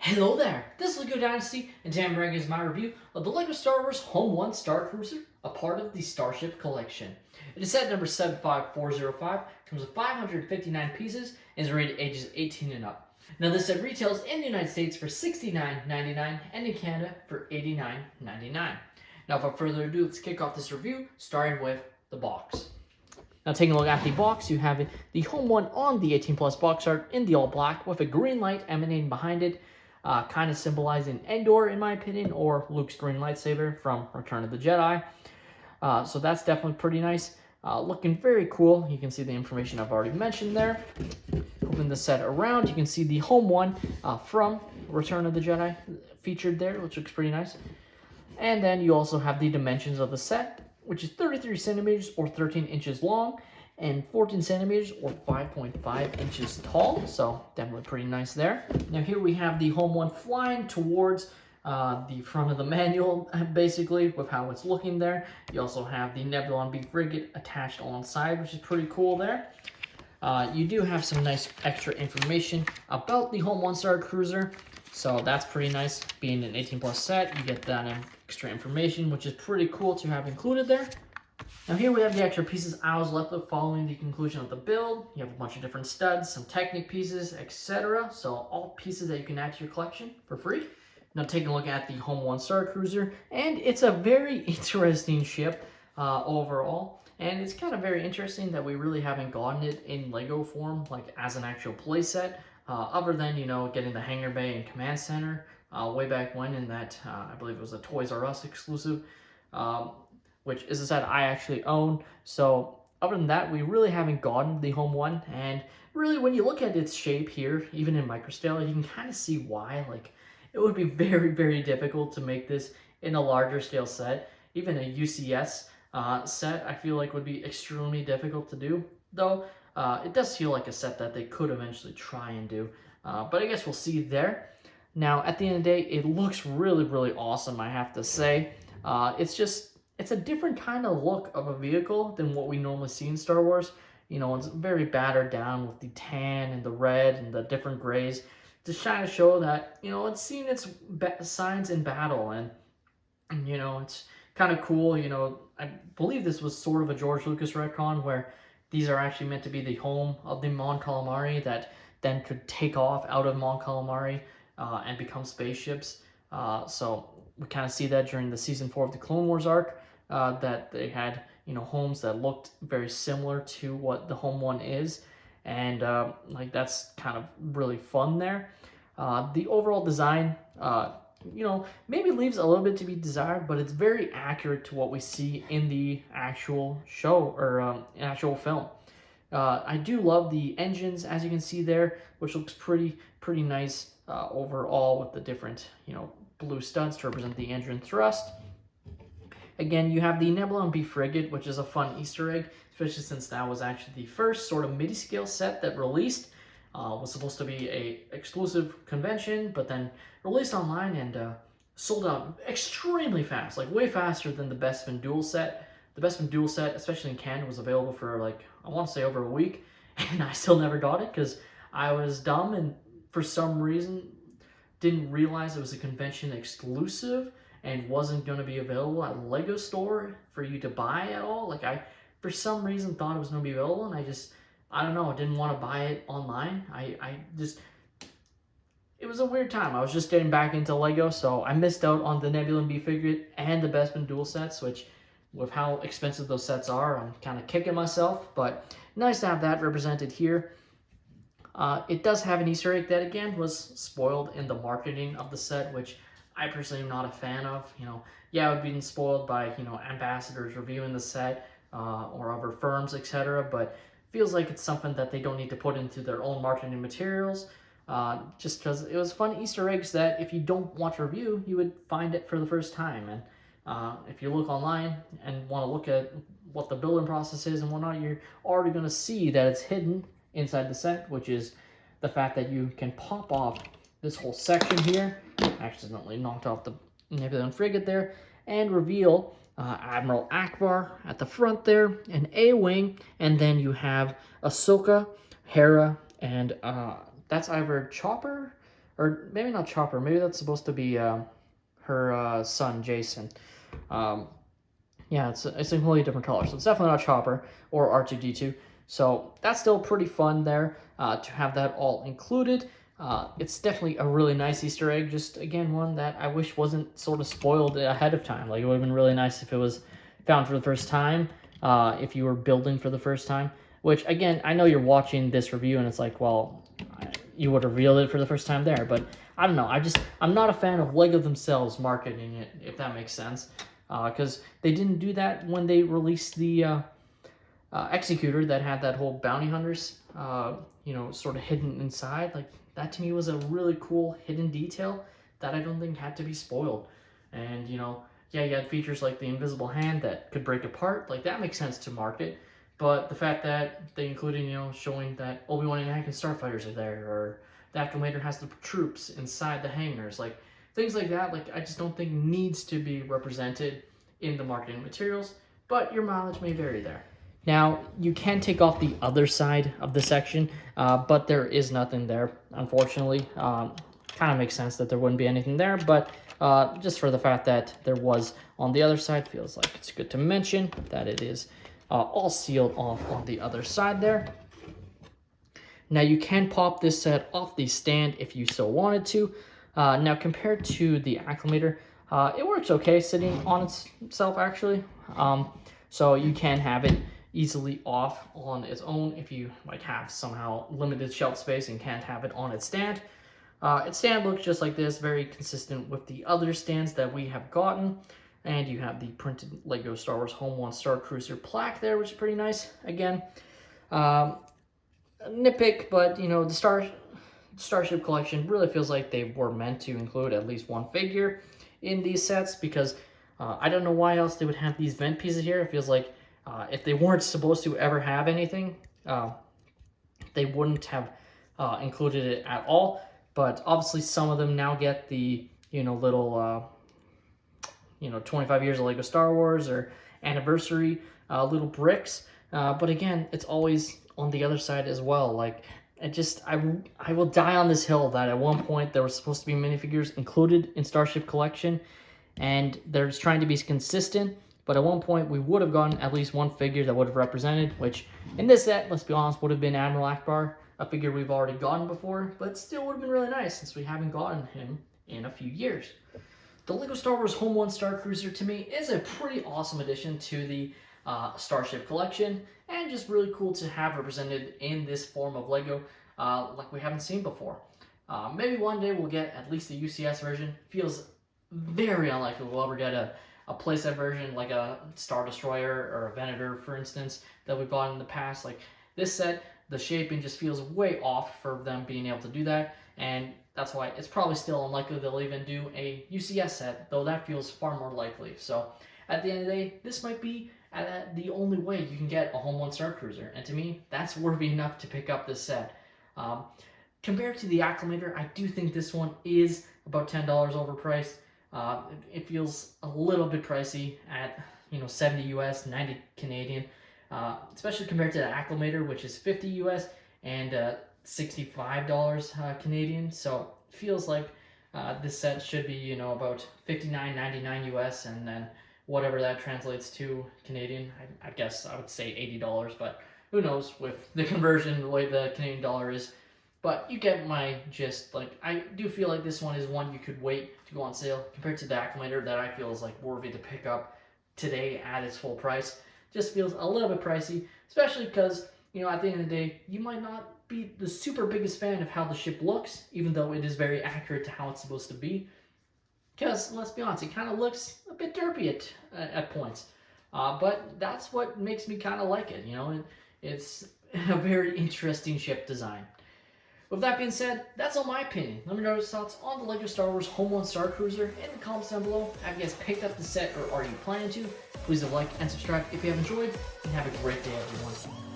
Hello there, this is LEGO Dynasty, and today I'm bringing you my review of the LEGO Star Wars Home 1 Starcruiser, a part of the Starship Collection. It is set number 75405, comes with 559 pieces, and is rated ages 18 and up. Now this set retails in the United States for $69.99 and in Canada for $89.99. Now without further ado, let's kick off this review, starting with the box. Now taking a look at the box, you have the Home 1 on the 18 plus box art in the all black with a green light emanating behind it. Kind of symbolizing Endor, in my opinion, or Luke's green lightsaber from Return of the Jedi. So that's definitely pretty nice. Looking very cool. You can see the information I've already mentioned there. Moving the set around, you can see the Home 1 from Return of the Jedi featured there, which looks pretty nice. And then you also have the dimensions of the set, which is 33 centimeters or 13 inches long, and 14 centimeters or 5.5 inches tall, so definitely pretty nice there. Now here we have the Home 1 flying towards the front of the manual, basically, with how it's looking there. You also have the Nebulon B frigate attached alongside, which is pretty cool there. You do have some nice extra information about the Home 1 Starcruiser, so that's pretty nice. Being an 18 plus set, you get that extra information, which is pretty cool to have included there. Now here we have the extra pieces I was left with following the conclusion of the build. You have a bunch of different studs, some Technic pieces, etc. So all pieces that you can add to your collection for free. Now taking a look at the Home 1 Starcruiser, and it's a very interesting ship overall. And it's kind of very interesting that we really haven't gotten it in LEGO form, like as an actual playset, other than, you know, getting the hangar bay and command center way back when in that, I believe it was a Toys R Us exclusive. Which is a set I actually own. So other than that, we really haven't gotten the Home 1. And really, when you look at its shape here, even in microscale, you can kind of see why. Like, it would be very, very difficult to make this in a larger scale set. Even a UCS set, I feel like would be extremely difficult to do. Though, it does feel like a set that they could eventually try and do. But I guess we'll see there. Now, at the end of the day, it looks really, really awesome, I have to say. It's a different kind of look of a vehicle than what we normally see in Star Wars. You know, it's very battered down with the tan and the red and the different grays to try to show that, you know, it's seen its signs in battle. And you know, it's kind of cool. You know, I believe this was sort of a George Lucas retcon where these are actually meant to be the home of the Mon Calamari that then could take off out of Mon Calamari and become spaceships. So we kind of see that during the Season 4 of the Clone Wars arc. That they had, you know, homes that looked very similar to what the Home 1 is, and like that's kind of really fun there. The overall design, you know, maybe leaves a little bit to be desired, but it's very accurate to what we see in the actual show or actual film. I do love the engines, as you can see there, which looks pretty nice overall with the different, you know, blue studs to represent the engine thrust. Again, you have the Nebulon B frigate, which is a fun Easter egg, especially since that was actually the first sort of midi-scale set that released. Was supposed to be a exclusive convention, but then released online and sold out extremely fast, like way faster than the Bespin Duel set. The Bespin Duel set, especially in Canada, was available for like, I want to say over a week, and I still never got it because I was dumb and for some reason didn't realize it was a convention exclusive and wasn't going to be available at a LEGO store for you to buy at all. Like, I, for some reason, thought it was going to be available, and I don't know, I didn't want to buy it online. It was a weird time. I was just getting back into LEGO, so I missed out on the Nebulon B frigate and the Bespin Duel sets, which, with how expensive those sets are, I'm kind of kicking myself, but nice to have that represented here. It does have an Easter egg that, again, was spoiled in the marketing of the set, which I personally am not a fan of. You know, yeah, it would be spoiled by, you know, ambassadors reviewing the set or other firms, etc. But feels like it's something that they don't need to put into their own marketing materials. Just because it was fun Easter eggs that if you don't watch a review, you would find it for the first time. And if you look online and want to look at what the building process is and whatnot, you're already going to see that it's hidden inside the set, which is the fact that you can pop off this whole section here. Accidentally knocked off the Nebulon frigate there, and reveal Admiral Akbar at the front there, an A-wing, and then you have Ahsoka, Hera, and that's either Chopper or maybe not Chopper. Maybe that's supposed to be her son, Jason. Um, yeah, it's a completely different color, so it's definitely not Chopper or R2D2. So that's still pretty fun there to have that all included. It's definitely a really nice Easter egg, just again one that I wish wasn't sort of spoiled ahead of time. Like, it would have been really nice if it was found for the first time, if you were building for the first time. Which, again, I know you're watching this review and it's like, well, you would have revealed it for the first time there, but I don't know. I'm not a fan of LEGO themselves marketing it, if that makes sense, because they didn't do that when they released the Executor that had that whole bounty hunters, sort of hidden inside. Like, that to me was a really cool hidden detail that I don't think had to be spoiled. And, yeah, you had features like the invisible hand that could break apart. Like, that makes sense to market. But the fact that they included, showing that Obi-Wan and Anakin starfighters are there, or the Acclimator has the troops inside the hangars, like, things like that, like, I just don't think needs to be represented in the marketing materials, but your mileage may vary there. Now, you can take off the other side of the section, but there is nothing there, unfortunately. Kind of makes sense that there wouldn't be anything there, but just for the fact that there was on the other side, feels like it's good to mention that it is all sealed off on the other side there. Now, you can pop this set off the stand if you so wanted to. Now, compared to the Acclimator, it works okay sitting on itself, actually. So you can have it easily off on its own if you have somehow limited shelf space and can't have it on its stand. Its stand looks just like this, very consistent with the other stands that we have gotten. And you have the printed LEGO Star Wars Home 1 Starcruiser plaque there, which is pretty nice. Again, nitpick, but the Starship Collection really feels like they were meant to include at least one figure in these sets, because I don't know why else they would have these vent pieces here. It feels like if they weren't supposed to ever have anything, they wouldn't have included it at all. But obviously some of them now get the little 25 years of LEGO Star Wars or anniversary little bricks. But again, it's always on the other side as well. Like, I will die on this hill that at one point there were supposed to be minifigures included in Starship Collection, and they're just trying to be consistent. But at one point we would have gotten at least one figure that would have represented, which in this set, let's be honest, would have been Admiral Akbar, a figure we've already gotten before, but still would have been really nice since we haven't gotten him in a few years. The LEGO Star Wars Home 1 Starcruiser, to me, is a pretty awesome addition to the Starship Collection, and just really cool to have represented in this form of LEGO like we haven't seen before. Maybe one day we'll get at least the UCS version. Feels very unlikely we'll ever get a playset version like a Star Destroyer or a Venator, for instance, that we've gotten in the past. Like, this set, the shaping just feels way off for them being able to do that, and that's why it's probably still unlikely they'll even do a UCS set, though that feels far more likely. So at the end of the day, this might be the only way you can get a Home 1 Starcruiser, and to me, that's worthy enough to pick up this set. Compared to the Acclimator, I do think this one is about $10 overpriced. It feels a little bit pricey at 70 US, 90 Canadian, especially compared to the Acclimator, which is 50 US and $65 Canadian. So it feels like this set should be about $59.99 US, and then whatever that translates to Canadian. I guess I would say $80, but who knows with the conversion, the way the Canadian dollar is. But you get my gist. Like, I do feel like this one is one you could wait to go on sale compared to the Acclimator that I feel is like worthy to pick up today at its full price. Just feels a little bit pricey, especially because at the end of the day, you might not be the super biggest fan of how the ship looks, even though it is very accurate to how it's supposed to be. Because, let's be honest, it kind of looks a bit derpy at points. But that's what makes me kind of like it, It's a very interesting ship design. With that being said, that's all my opinion. Let me know your thoughts on the LEGO Star Wars Home 1 Starcruiser in the comments down below. Have you guys picked up the set, or are you planning to? Please leave a like and subscribe if you have enjoyed, and have a great day, everyone.